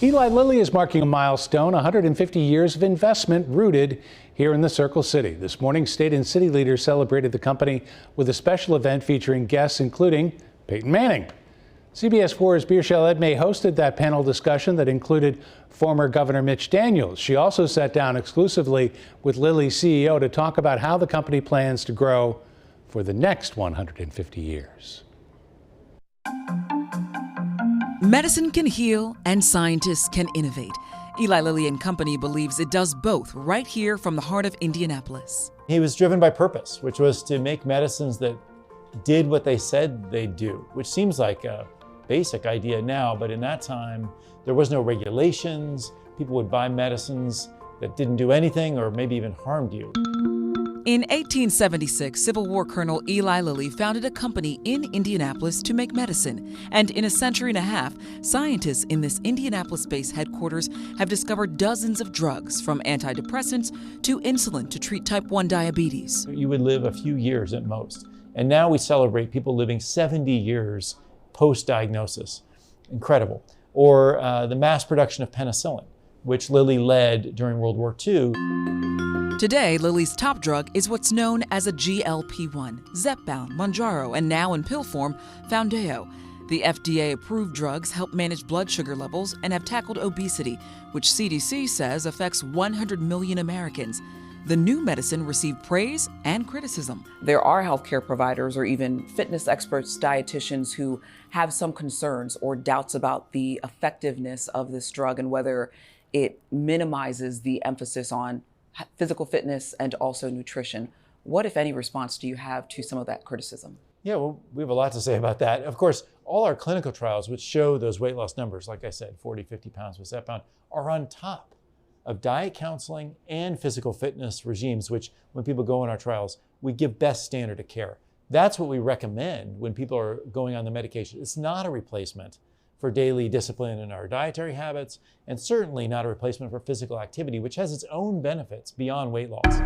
Eli Lilly is marking a milestone, 150 years of investment rooted here in the Circle City. This morning, state and city leaders celebrated the company with a special event featuring guests including Peyton Manning. CBS 4's Beairshelle Edmé hosted that panel discussion that included former Governor Mitch Daniels. She also sat down exclusively with Lilly CEO to talk about how the company plans to grow for the next 150 years. Medicine can heal and scientists can innovate. Eli Lilly Company believes it does both right here from the heart of Indianapolis. He was driven by purpose, which was to make medicines that did what they said they'd do, which seems like a basic idea now, but in that time, there was no regulations. People would buy medicines that didn't do anything or maybe even harmed you. In 1876, Civil War Colonel Eli Lilly founded a company in Indianapolis to make medicine. And in a century and a half, scientists in this Indianapolis-based headquarters have discovered dozens of drugs, from antidepressants to insulin to treat type 1 diabetes. You would live a few years at most. And now we celebrate people living 70 years post-diagnosis. Incredible. Or the mass production of penicillin, which Lilly led during World War II. Today, Lilly's top drug is what's known as a GLP-1, Zepbound, Mounjaro, and now in pill form, Foundayo. The FDA-approved drugs help manage blood sugar levels and have tackled obesity, which CDC says affects 100 million Americans. The new medicine received praise and criticism. There are healthcare providers or even fitness experts, dietitians who have some concerns or doubts about the effectiveness of this drug and whether it minimizes the emphasis on physical fitness and also nutrition. What, if any, response do you have to some of that criticism? Yeah, well, we have a lot to say about that. Of course, all our clinical trials, which show those weight loss numbers, like I said, 40, 50 pounds with Zepbound, are on top of diet counseling and physical fitness regimes, which when people go on our trials, we give best standard of care. That's what we recommend when people are going on the medication. It's not a replacement for daily discipline in our dietary habits, and certainly not a replacement for physical activity, which has its own benefits beyond weight loss.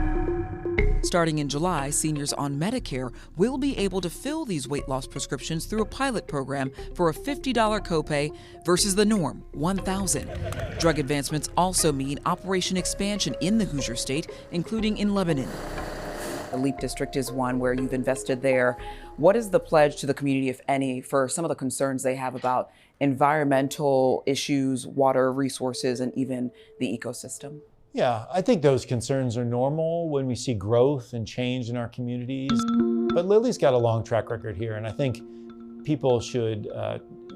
Starting in July, seniors on Medicare will be able to fill these weight loss prescriptions through a pilot program for a $50 copay versus the norm, $1,000. Drug advancements also mean operation expansion in the Hoosier State, including in Lebanon. The LEAP district is one where you've invested there. What is the pledge to the community, if any, for some of the concerns they have about environmental issues, water resources, and even the ecosystem? Yeah, I think those concerns are normal when we see growth and change in our communities. But Lilly's got a long track record here, and I think people should,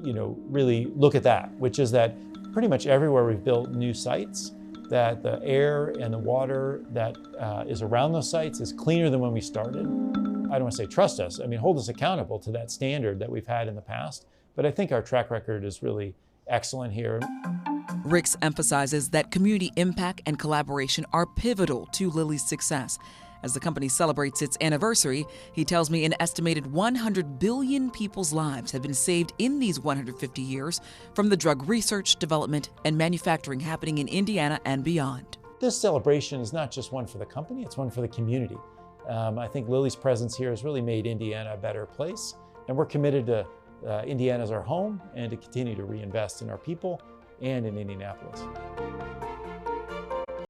really look at that, which is that pretty much everywhere we've built new sites, that the air and the water that is around those sites is cleaner than when we started. I don't want to say trust us, hold us accountable to that standard that we've had in the past, but I think our track record is really excellent here. Ricks emphasizes that community impact and collaboration are pivotal to Lilly's success. As the company celebrates its anniversary, he tells me an estimated 100 billion people's lives have been saved in these 150 years from the drug research, development, and manufacturing happening in Indiana and beyond. This celebration is not just one for the company, it's one for the community. I think Lilly's presence here has really made Indiana a better place, and we're committed to Indiana as our home and to continue to reinvest in our people and in Indianapolis.